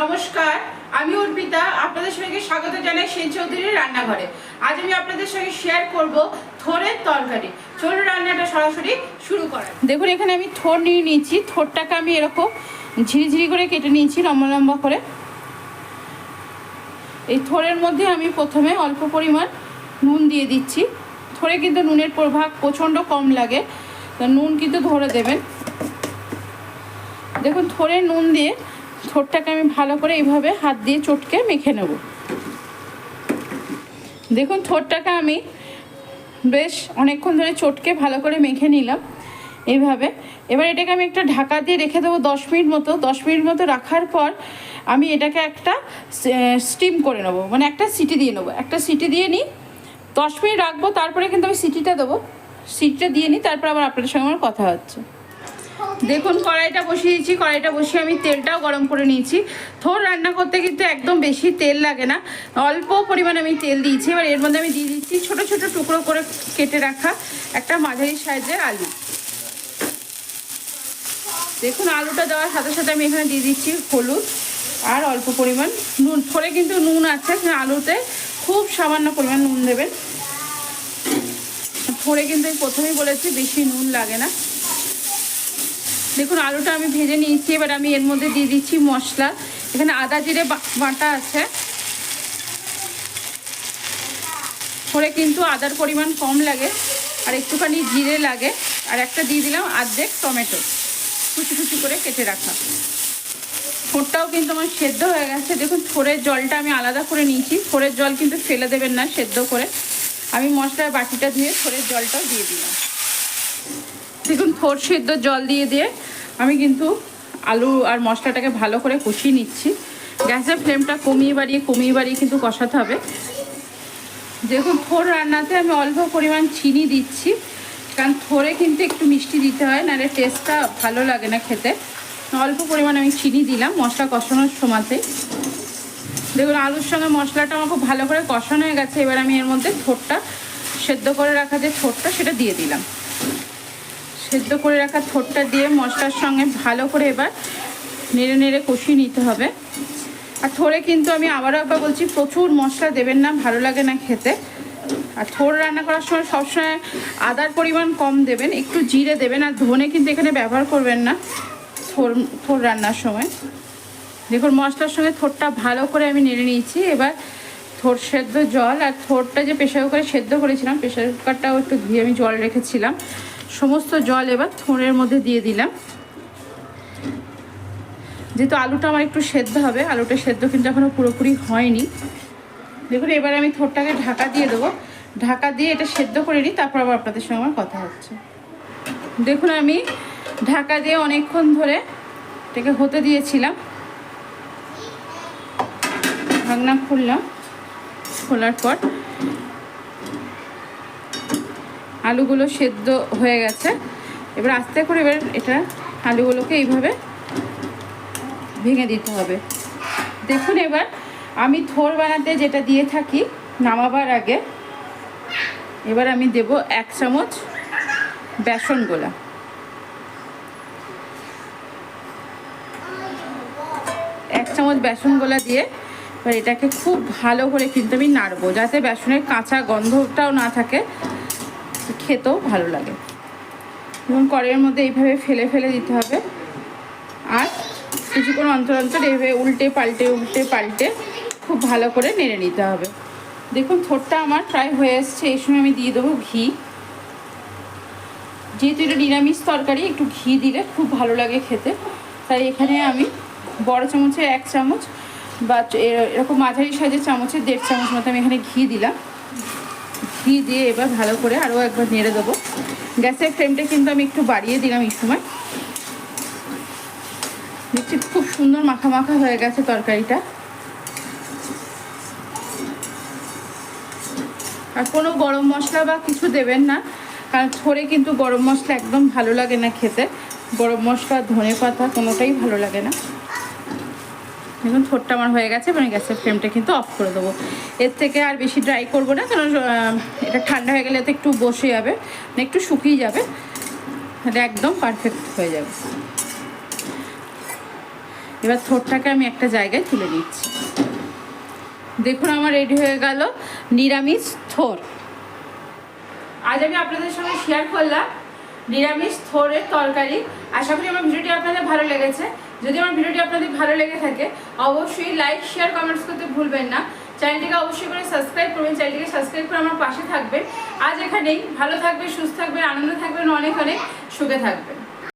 নমস্কার, আমি অর্পিতা। আপনাদের সঙ্গে স্বাগত জানাই সেন চৌধুরীর রান্নাঘরে। আজ আমি আপনাদের সঙ্গে শেয়ার করব থোড়ের তরকারি। চলুন রান্নাটা সরাসরি শুরু করা। দেখুন, এখানে আমি থোড় নিয়ে নিয়েছি। থোড়টাকে আমি এরকম ঝিরিঝিরি করে কেটে নিয়েছি, লম্বা লম্বা করে। এই থোড়ের মধ্যে আমি প্রথমে অল্প পরিমাণ নুন দিয়ে দিচ্ছি। থোড়ে কিন্তু নুনের প্রভাব প্রচণ্ড কম লাগে, তো নুন কিন্তু ধরে দেবেন। দেখুন, থোড়ে নুন দিয়ে থোড়টাকে আমি ভালো করে এইভাবে হাত দিয়ে চটকে মেখে নেব। দেখুন, থোড়টাকে আমি বেশ অনেকক্ষণ ধরে চটকে ভালো করে মেখে নিলাম এইভাবে। এবার এটাকে আমি একটা ঢাকা দিয়ে রেখে দেবো 10 মিনিট মতো। 10 মিনিট মতো রাখার পর আমি এটাকে একটা স্টিম করে নেবো, মানে একটা সিটি দিয়ে নেবো। একটা সিটি দিয়ে নিই, 10 মিনিট রাখবো, তারপরে কিন্তু আমি সিটিটা দেবো। সিটিটা দিয়ে নিই, তারপর আবার আপনাদের সঙ্গে আমার কথা হচ্ছে। দেখুন, কড়াইটা বসিয়েছি। কড়াইটা বসিয়ে আমি তেলটাও গরম করে নিয়েছি। থোড় রান্না করতে কিন্তু একদম বেশি তেল লাগে না, অল্প পরিমাণে আমি তেল দিয়েছি। এবার এর মধ্যে আমি দিয়ে দিচ্ছি ছোট ছোট টুকরো করে কেটে রাখা একটা মাঝারি সাইজের আলু। দেখুন, আলুটা দেওয়ার সাথে সাথে আমি এখানে দিয়ে দিচ্ছি হলুদ আর অল্প পরিমাণ নুন। থোড়ে কিন্তু নুন আছে, আলুতে খুব সামান্য পরিমাণ নুন দেবেন। থোড়ে কিন্তু আমি প্রথমেই বলেছি বেশি নুন লাগে না। দেখুন, আলুটা আমি ভেজে নিয়েছি। এবার আমি এর মধ্যে দিয়ে দিচ্ছি মশলা। এখানে আদা জিরে বাটা আছে। থোড়ে কিন্তু আদার পরিমাণ কম লাগে আর একটুখানি জিরে লাগে। আর একটা দিয়ে দিলাম অর্ধেক টমেটো, কুচি কুচি করে কেটে রাখা। থোড়টাও কিন্তু আমার সেদ্ধ হয়ে গেছে। দেখুন, থোড়ের জলটা আমি আলাদা করে নিয়েছি। থোড়ের জল কিন্তু ফেলে দেবেন না সেদ্ধ করে। আমি মশলার বাটিটা ধুয়ে থোড়ের জলটাও দিয়ে দিলাম। দেখুন, থোড় সেদ্ধ জল দিয়ে আমি কিন্তু আলু আর মশলাটাকে ভালো করে কষিয়ে নিচ্ছি। গ্যাসের ফ্লেমটা কমিয়ে বাড়িয়ে কিন্তু কষাতে হবে। দেখুন, থোড় রান্নাতে আমি অল্প পরিমাণ চিনি দিচ্ছি, কারণ থোড়ে কিন্তু একটু মিষ্টি দিতে হয়, নাহলে টেস্টটা ভালো লাগে না খেতে। অল্প পরিমাণ আমি চিনি দিলাম মশলা কষানোর সময়তে। দেখুন, আলুর সঙ্গে মশলাটা আমার খুব ভালো করে কষানো হয়ে গেছে। এবার আমি এর মধ্যে থোড়টা সেদ্ধ করে রাখা যে থোড়টা, সেটা দিয়ে দিলাম। সেদ্ধ করে রাখা থোড়টা দিয়ে মশলার সঙ্গে ভালো করে এবার নেড়ে নেড়ে কষিয়ে নিতে হবে। আর থোড়ে কিন্তু আমি আবারও একবার বলছি, প্রচুর মশলা দেবেন না, ভালো লাগে না খেতে। আর থোড় রান্না করার সময় সবসময় আদার পরিমাণ কম দেবেন, একটু জিরে দেবেন। আর ধনে কিন্তু এখানে ব্যবহার করবেন না থোড় রান্নার সময়। দেখুন, মশলার সঙ্গে থোড়টা ভালো করে আমি নেড়ে নিয়েছি। এবার থোড় সেদ্ধ জল আর থোড়টা যে প্রেশার কুকারে সেদ্ধ করেছিলাম, প্রেশার কুকারটাও একটু ধুয়ে আমি জল রেখেছিলাম, সমস্ত জল এবার থোড়ের মধ্যে দিয়ে দিলাম। যেহেতু আলুটা আমার একটু সেদ্ধ হবে, আলুটা সেদ্ধ কিন্তু এখনও পুরোপুরি হয়নি। দেখুন, এবার আমি থোড়টাকে ঢাকা দিয়ে দেবো। ঢাকা দিয়ে এটা সেদ্ধ করে নিই, তারপর আবার আপনাদের সঙ্গে আমার কথা হচ্ছে। দেখুন, আমি ঢাকা দিয়ে অনেকক্ষণ ধরে এটাকে হতে দিয়েছিলাম। ঢাকনা খুললাম, খোলার পর আলুগুলো সেদ্ধ হয়ে গেছে। এবার আস্তে করে এটা আলুগুলোকে এইভাবে ভেঙে দিতে হবে। দেখুন, এবার আমি থোড় বানাতে যেটা দিয়ে থাকি নামাবার আগে, এবার আমি দেব 1 চামচ বেসন গোলা। এক চামচ বেসন গোলা দিয়ে এবার এটাকে খুব ভালো করে কিন্তু আমি নাড়বো, যাতে বেসনের কাঁচা গন্ধটাও না থাকে, খেতেও ভালো লাগে। এবং কড়াইয়ের মধ্যে এইভাবে ফেলে ফেলে দিতে হবে। আর কিছুক্ষণ অন্তর অন্তর এইভাবে উল্টে পাল্টে খুব ভালো করে নেড়ে নিতে হবে। দেখুন, থোড়টা আমার প্রায় হয়ে এসছে। এই সময় আমি দিয়ে দেবো ঘি। যেহেতু এটা নিরামিষ তরকারি, একটু ঘি দিলে খুব ভালো লাগে খেতে, তাই এখানে আমি বড় চামচের 1 চামচ বা এরকম মাঝারি সাইজের চামচের 1.5 চামচ মতো আমি এখানে ঘি দিলাম। ঘি দিয়ে এবার ভালো করে আরও একবার নেড়ে দেবো। গ্যাসের ফ্লেমটা কিন্তু আমি একটু বাড়িয়ে দিলাম এই সময়। দেখছি খুব সুন্দর মাখা মাখা হয়ে গেছে তরকারিটা। আর কোনো গরম মশলা বা কিছু দেবেন না, কারণ থোড়ে কিন্তু গরম মশলা একদম ভালো লাগে না খেতে। গরম মশলা, ধনে পাতা কোনোটাই ভালো লাগে না। দেখুন, থোড়টা আমার হয়ে গেছে। মানে গ্যাসের ফ্লেমটা কিন্তু অফ করে দেবো। এর থেকে আর বেশি ড্রাই করবো না, কারণ এটা ঠান্ডা হয়ে গেলে তো একটু বসে যাবে, একটু শুকিয়ে যাবে, এটা একদম পারফেক্ট হয়ে যাবে। এবার থোরটাকে আমি একটা জায়গায় তুলে নিচ্ছি। দেখুন আমার রেডি হয়ে গেল নিরামিষ থোর। আজ আমি আপনাদের সঙ্গে শেয়ার করলাম নিরামিষ থোরের তরকারি। আশা করি আমার ভিডিওটি আপনাদের ভালো লেগেছে। যদি আমার ভিডিওটি আপনাদের ভালো লেগে থাকে অবশ্যই লাইক শেয়ার কমেন্টস করতে ভুলবেন না। চ্যানেলটিকে অবশ্যই করে সাবস্ক্রাইব করবেন, চ্যানেলটিকে সাবস্ক্রাইব করে আমার পাশে থাকবেন। আজ এখানেই, ভালো থাকবেন, সুস্থ থাকবেন, আনন্দ থাকবেন, অনেক অনেক সুখে থাকবেন।